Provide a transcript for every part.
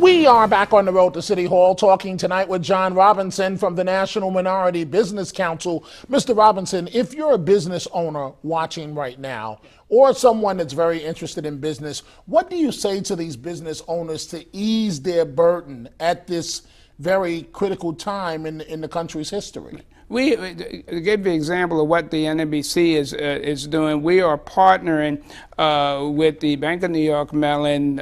We are back on the road to City Hall talking tonight with John Robinson from the National Minority Business Council. Mr. Robinson, if you're a business owner watching right now or someone that's very interested in business, what do you say to these business owners to ease their burden at this very critical time in the country's history? To give the example of what the NMBC is doing, we are partnering with the Bank of New York Mellon,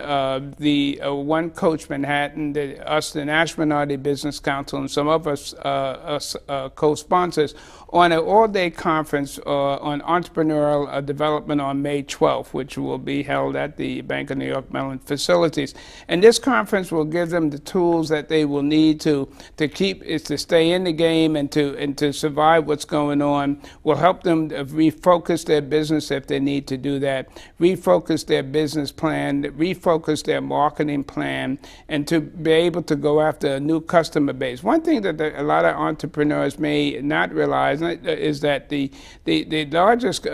the One Coach Manhattan, the National Minority Business Council, and some of us co-sponsors on an all-day conference on entrepreneurial development on May 12th, which will be held at the Bank of New York Mellon facilities. And this conference will give them the tools that they will need to stay in the game and to survive what's going on. Will help them refocus their business if they need to do that, refocus their business plan, refocus their marketing plan, and to be able to go after a new customer base. One thing that a lot of entrepreneurs may not realize is that the largest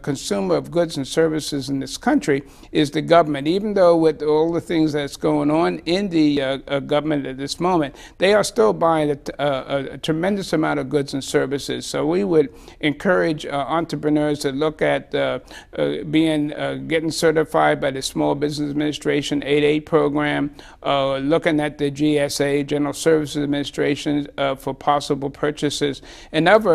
consumer of goods and services in this country is the government. Even though with all the things that's going on in the government at this moment, they are still buying a tremendous amount of goods and services. So we would encourage entrepreneurs to look at getting certified by the Small Business Administration 8A program, looking at the GSA, General Services Administration, for possible purchases, and other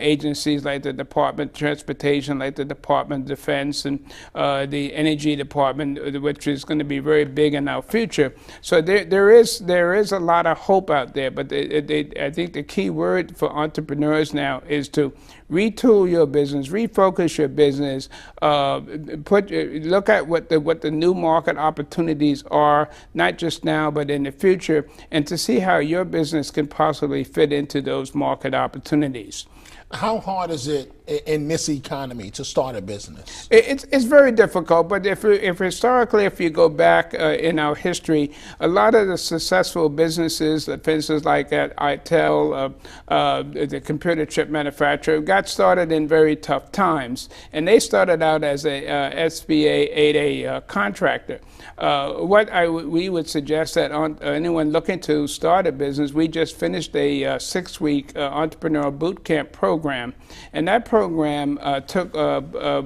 agencies like the Department of Transportation, like the Department of Defense, and the Energy Department, which is going to be very big in our future. So there is a lot of hope out there, but I think the key word for entrepreneurs now is to retool your business, refocus your business, look at what the new market opportunities are, not just now but in the future, and to see how your business can possibly fit into those market opportunities. How hard is it in this economy to start a business? It's very difficult, but if historically, if you go back in our history, a lot of the successful businesses, for instance, like at ITEL, the computer chip manufacturer, got started in very tough times, and they started out as a SBA 8A contractor. We would suggest that anyone looking to start a business, we just finished a 6-week entrepreneurial boot camp program, and that program took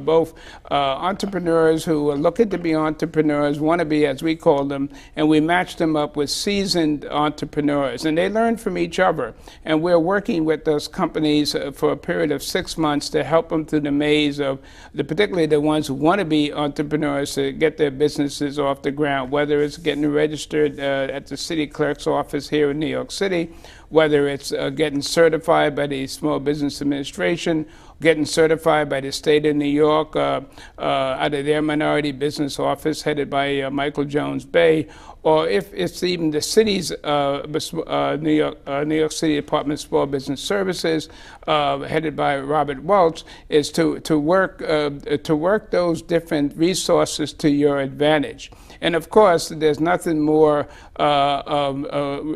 both entrepreneurs who are looking to be entrepreneurs, wannabe as we call them, and we matched them up with seasoned entrepreneurs, and they learned from each other. And we're working with those companies for a period of 6 months to help them through the maze of particularly the ones who want to be entrepreneurs to get their businesses off the ground, whether it's getting registered at the city clerk's office here in New York City, whether it's getting certified by the Small Business Administration, getting certified by the state of New York out of their minority business office headed by Michael Jones Bay, or if it's even the city's New York City Department of Small Business Services, headed by Robert Welch, is to work those different resources to your advantage. And of course, there's nothing more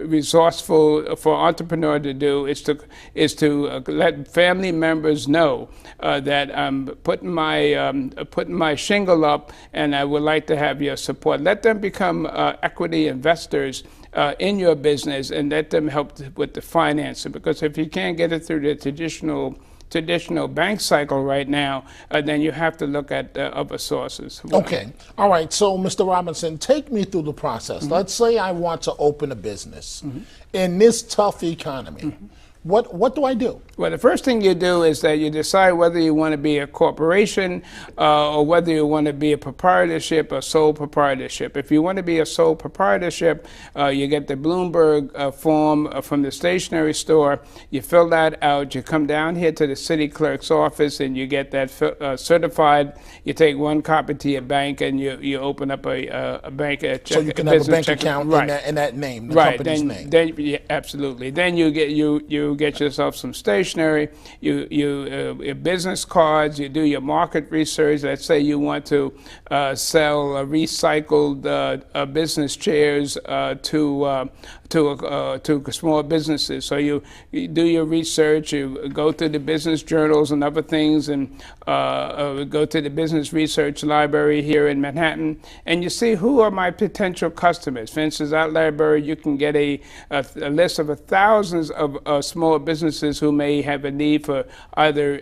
resourceful for an entrepreneur to do is to let family members know that I'm putting my shingle up, and I would like to have your support. Let them become equity investors in your business, and let them help with the financing. Because if you can't get it through the traditional bank cycle right now, then you have to look at other sources. Okay. All right. So, Mr. Robinson, take me through the process. Mm-hmm. Let's say I want to open a business in this tough economy. Mm-hmm. What do I do? Well, the first thing you do is that you decide whether you want to be a corporation or whether you want to be a proprietorship or sole proprietorship. If you want to be a sole proprietorship, you get the Bloomberg form from the stationery store. You fill that out. You come down here to the city clerk's office and you get that certified. You take one copy to your bank and you open up a bank check. So you can have a bank account in that name, the company's name. Yeah, absolutely. Then you get yourself some stationery, your business cards, you do your market research. Let's say you want to sell recycled business chairs to to small businesses. So you do your research, you go to the business journals and other things, and go to the business research library here in Manhattan, and you see who are my potential customers. For instance, at library you can get a list of thousands of small businesses who may have a need for either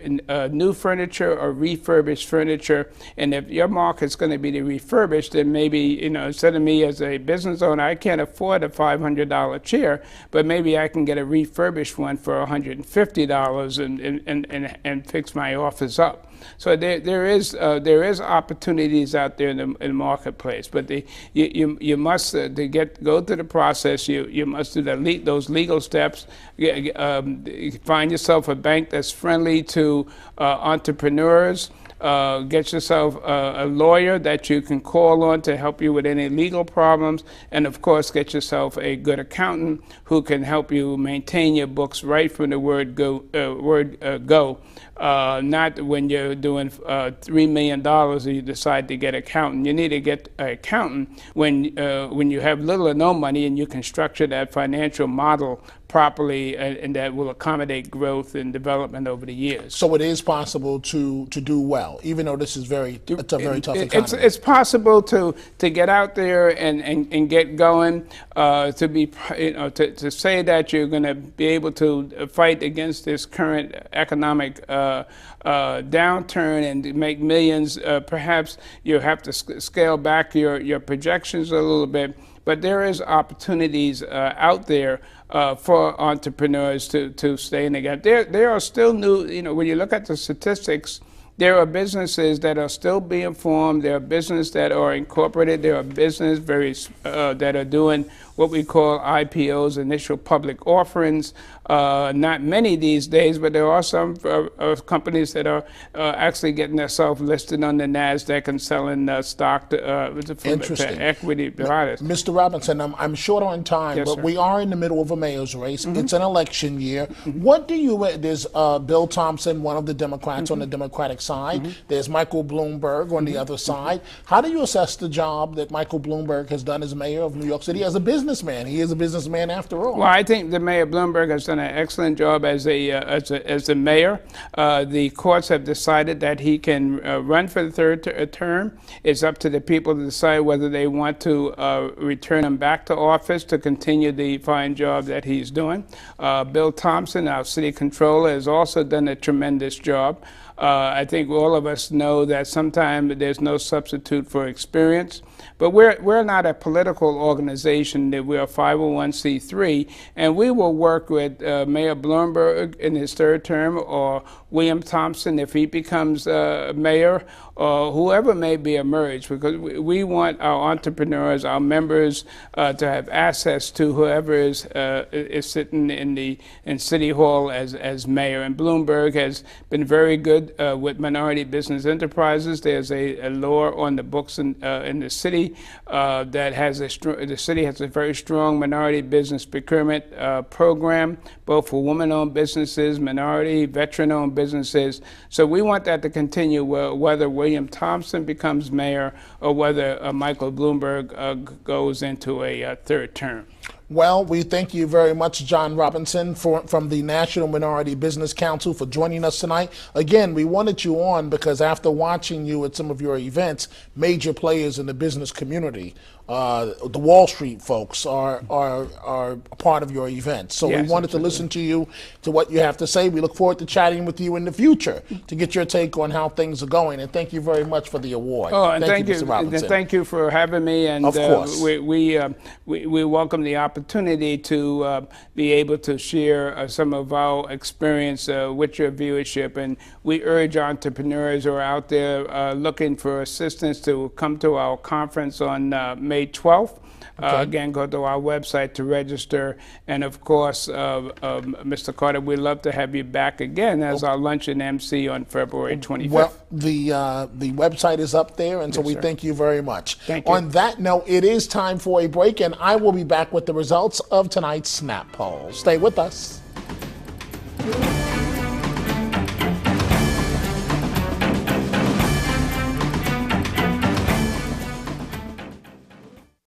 new furniture or refurbished furniture. And if your market's going to be the refurbished, then maybe, instead of me as a business owner, I can't afford a $500 chair, but maybe I can get a refurbished one for $150 and fix my office up. So there is opportunities out there in the marketplace, but you must go through the process. You must do those legal steps. Find yourself a bank that's friendly to entrepreneurs. Get yourself a lawyer that you can call on to help you with any legal problems, and of course get yourself a good accountant who can help you maintain your books right from the word go. Not when you're doing $3 million and you decide to get an accountant. You need to get an accountant when you have little or no money, and you can structure that financial model properly, and that will accommodate growth and development over the years. So it is possible to do well, even though it's a very tough economy. It's possible to get out there and get going. To say that you're going to be able to fight against this current economic downturn and make millions, perhaps you have to scale back your projections a little bit. But there is opportunities out there for entrepreneurs to stay in the game. There are still new, when you look at the statistics, there are businesses that are still being formed. There are businesses that are incorporated. There are businesses that are doing what we call IPOs, initial public offerings. Not many these days, but there are some companies that are actually getting themselves listed on the NASDAQ and selling stock to equity providers. Mr. Robinson, I'm short on time, Yes, but sir. we are in the middle of a mayor's race. It's an election year. What do you, there's Bill Thompson, one of the Democrats on the Democratic side. There's Michael Bloomberg on the other side. How do you assess the job that Michael Bloomberg has done as mayor of New York City as a businessman? He is a businessman after all. Well, I think the Mayor Bloomberg has done an excellent job as a mayor. The courts have decided that he can run for the third term. It's up to the people to decide whether they want to return him back to office to continue the fine job that he's doing. Bill Thompson, our city controller, has also done a tremendous job. I think all of us know that sometimes there's no substitute for experience. But we're not a political organization, that we're a 501c3, and we will work with Mayor Bloomberg in his third term, or William Thompson if he becomes mayor, or whoever may be emerged, because we want our entrepreneurs, our members, to have access to whoever is sitting in City Hall as mayor. And Bloomberg has been very good with minority business enterprises. There's a law on the books in the city that has the city has a very strong minority business procurement program, both for women-owned businesses, minority, veteran-owned businesses. So we want that to continue, whether William Thompson becomes mayor or whether Michael Bloomberg goes into a third term. Well, we thank you very much, John Robinson, from the National Minority Business Council, for joining us tonight. Again, we wanted you on because after watching you at some of your events, major players in the business community, the Wall Street folks are a part of your events. So Yes, we wanted to listen to you, to what you have to say. We look forward to chatting with you in the future to get your take on how things are going. And thank you very much for the award. Oh, and thank you, Mr. Robinson. Thank you for having me. And of course. We welcome the opportunity to be able to share some of our experience with your viewership. And we urge entrepreneurs who are out there looking for assistance to come to our conference on May 12th. Okay. Again, go to our website to register. And of course, Mr. Carter, we'd love to have you back again as our luncheon MC on February 25th. Well, the website is up there, and so Yes, we sir. thank you very much. Thank you. On that note, it is time for a break, and I will be back with the results of tonight's Snap Poll. Stay with us.